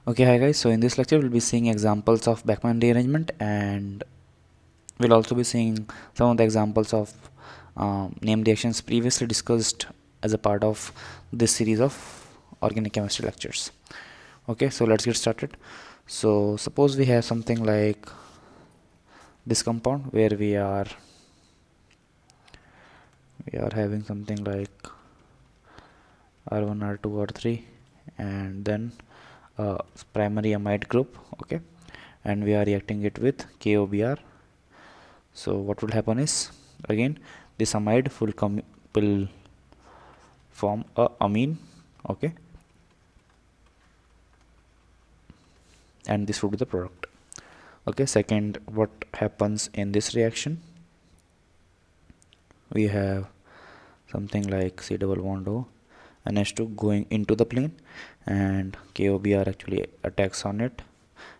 Okay, hi guys. So in this lecture, we'll be seeing examples of Beckmann rearrangement, and we'll also be seeing some of the examples of name reactions previously discussed as a part of this series of organic chemistry lectures. Okay, so let's get started. So suppose we have something like this compound where we are having something like R1, R2, R3, and then primary amide group. Okay, and we are reacting it with KOBr. So what will happen is, again, this amide will form a amine. Okay, and this would be the product. Okay, second, what happens in this reaction, we have something like C double bond O and H2 going into the plane, and KOBr actually attacks on it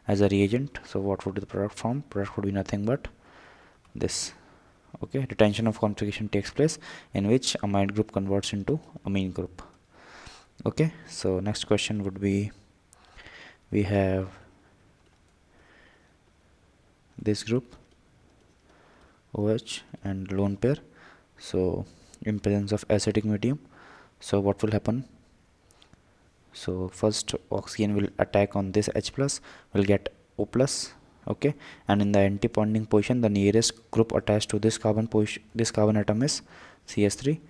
as a reagent. So what would the product form? Product would be nothing but this. Okay, retention of concentration takes place in which amide group converts into amine group. Okay, so next question would be, we have this group OH and lone pair, so in presence of acidic medium. So what will happen? So first oxygen will attack on this H plus, will get O plus. Okay, and in the anti-bonding position, the nearest group attached to this carbon atom is CS3.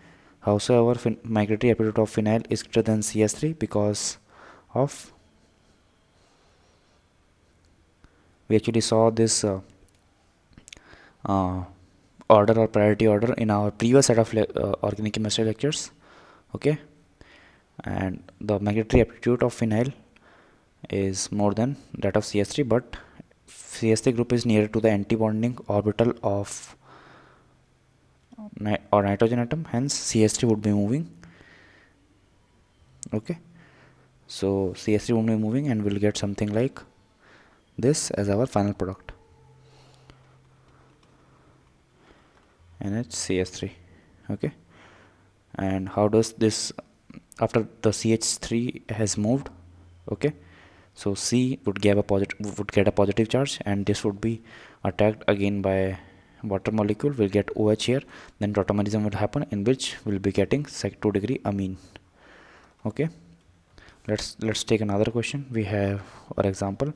Howsoever, migratory aptitude of phenyl is greater than CS3 because of, we actually saw this order or priority order in our previous set of organic chemistry lectures. Okay, and the migratory aptitude of phenyl is more than that of CS3, but CS3 group is nearer to the anti-bonding orbital of nitrogen atom, hence CS3 would be moving. Okay, so CS3 would be moving and we'll get something like this as our final product, NHCS3. Okay, and how does this, after the CH3 has moved? Okay, so C would get a positive charge, and this would be attacked again by water molecule, will get OH here, then tautomerism will happen in which we'll be getting sec 2 degree amine. Okay, let's take another question. We have, for example,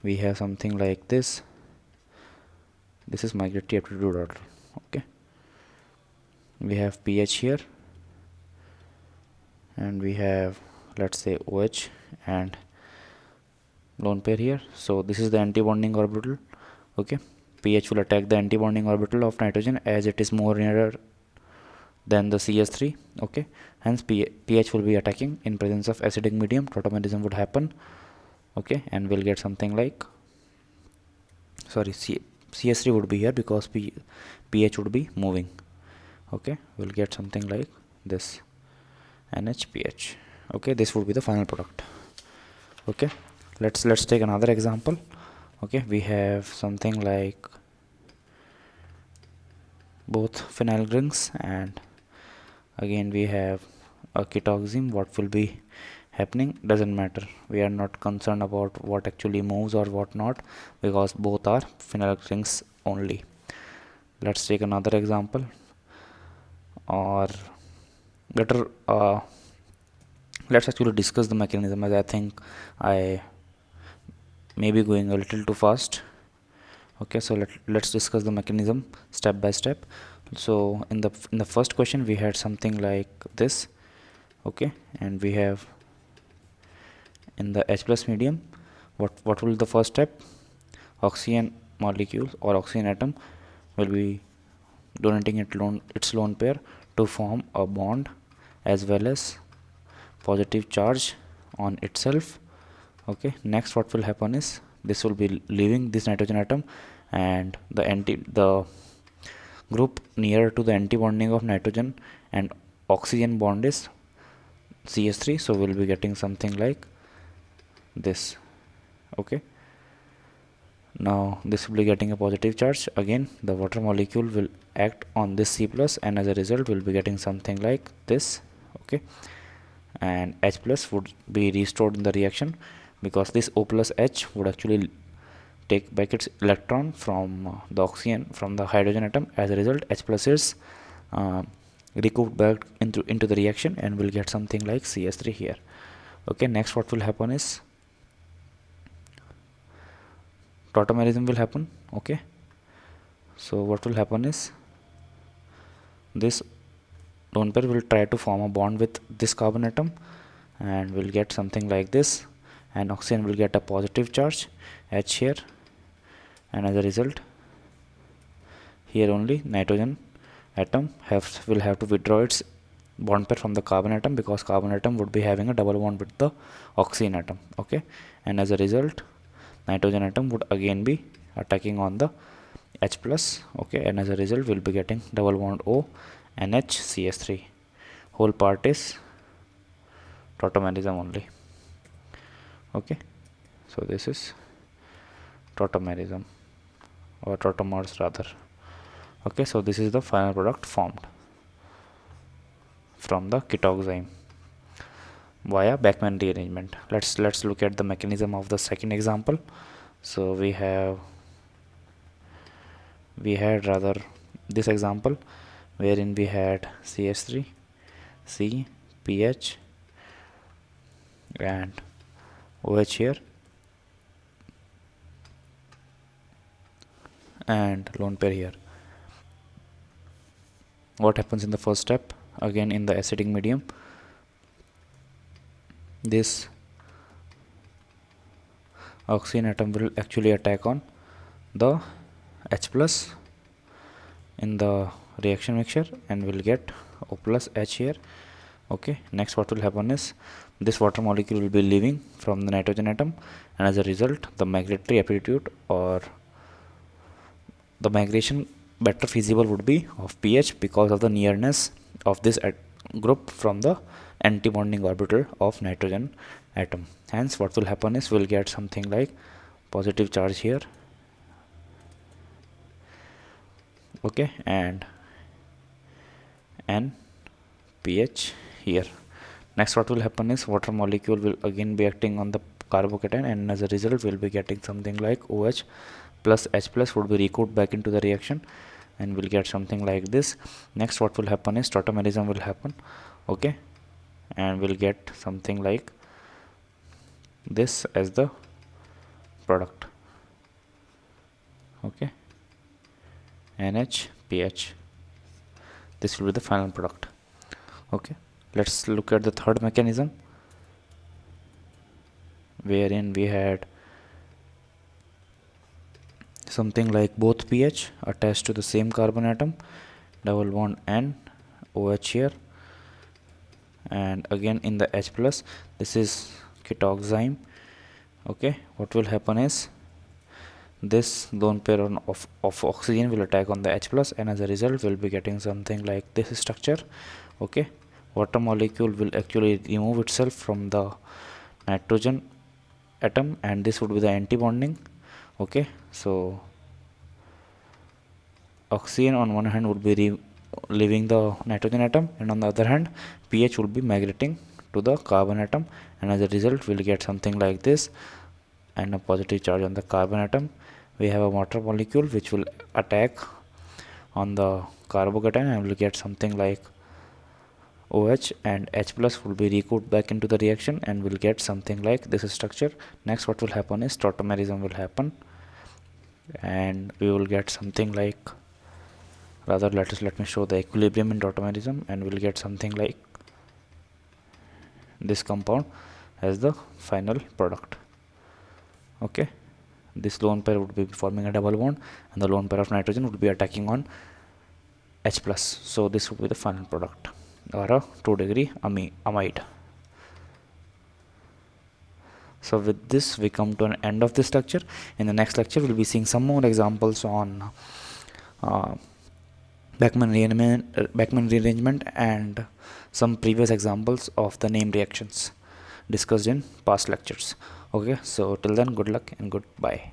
we have something like this. This is migratory aptitude order. Okay, we have pH here, and we have, let's say, OH and lone pair here. So this is the anti-bonding orbital. Okay, pH will attack the anti-bonding orbital of nitrogen as it is more nearer than the CS3. Okay, hence pH will be attacking in presence of acidic medium, tautomerism would happen. Okay, and we'll get something like, sorry, CS3 would be here because pH would be moving. Okay, we'll get something like this, NHPH. Okay, this would be the final product. Okay, let's take another example. Okay, we have something like both phenyl rings, and again we have a ketoxime. What will be happening doesn't matter, we are not concerned about what actually moves or what not, because both are phenyl rings only. Let's take another example, or better, let's actually discuss the mechanism, as I think I may be going a little too fast. Okay, so let's discuss the mechanism step by step. So in the first question we had something like this. Okay, and we have in the H plus medium, what will be the first step? Oxygen molecule or oxygen atom will be donating its lone pair to form a bond as well as positive charge on itself. Okay, next what will happen is, this will be leaving this nitrogen atom, and the group nearer to the anti-bonding of nitrogen and oxygen bond is CS3, so we'll be getting something like this. Okay, now this will be getting a positive charge, again the water molecule will act on this C plus, and as a result we'll be getting something like this. Okay, and H plus would be restored in the reaction because this O plus H would actually take back its electron from the oxygen, from the hydrogen atom. As a result, H plus is recouped back into the reaction and we'll get something like CS3 here. Okay, next what will happen is tautomerism will happen. Okay, so what will happen is this lone pair will try to form a bond with this carbon atom and we'll get something like this, and oxygen will get a positive charge H here, and as a result here only nitrogen atom will have to withdraw its bond pair from the carbon atom, because carbon atom would be having a double bond with the oxygen atom. Okay, and as a result nitrogen atom would again be attacking on the H plus. Okay, and as a result we'll be getting double bond O NHCS3. Whole part is tautomerism only. Okay, so this is tautomerism, or tautomers rather. Okay, so this is the final product formed from the ketoxime via Beckmann rearrangement. Let's look at the mechanism of the second example. So we had rather this example wherein we had CH3, C, pH and OH here, and lone pair here. What happens in the first step? Again, in the acidic medium, this oxygen atom will actually attack on the H plus in the reaction mixture and will get O plus H here. Okay, next what will happen is this water molecule will be leaving from the nitrogen atom, and as a result the migratory aptitude or the migration better feasible would be of pH, because of the nearness of this group from the anti-bonding orbital of nitrogen atom. Hence what will happen is we'll get something like positive charge here. Okay, and N pH here. Next what will happen is water molecule will again be acting on the carbocation, and as a result we'll be getting something like OH plus H plus would be recouped back into the reaction and we'll get something like this. Next what will happen is tautomerism will happen. Okay, and we'll get something like this as the product. Okay, NHPH, this will be the final product. Okay, let's look at the third mechanism wherein we had something like both pH attached to the same carbon atom, double bond N OH here, and again in the H plus this is ketoxime. Okay, what will happen is this lone pair of oxygen will attack on the H plus, and as a result we'll be getting something like this structure. Okay, water molecule will actually remove itself from the nitrogen atom and this would be the anti-bonding. Okay, so oxygen on one hand would be leaving the nitrogen atom, and on the other hand pH would be migrating to the carbon atom, and as a result we'll get something like this and a positive charge on the carbon atom. We have a water molecule which will attack on the carbocation and we'll get something like OH, and H plus will be recouped back into the reaction and we'll get something like this structure. Next what will happen is tautomerism will happen and we will get something like, rather let me show the equilibrium in tautomerism, and we'll get something like this compound as the final product. Okay, this lone pair would be forming a double bond and the lone pair of nitrogen would be attacking on H plus, so this would be the final product, or a 2-degree amide. So with this we come to an end of this lecture. In the next lecture we'll be seeing some more examples on Beckmann rearrangement and some previous examples of the name reactions discussed in past lectures. Okay, so till then, good luck and goodbye.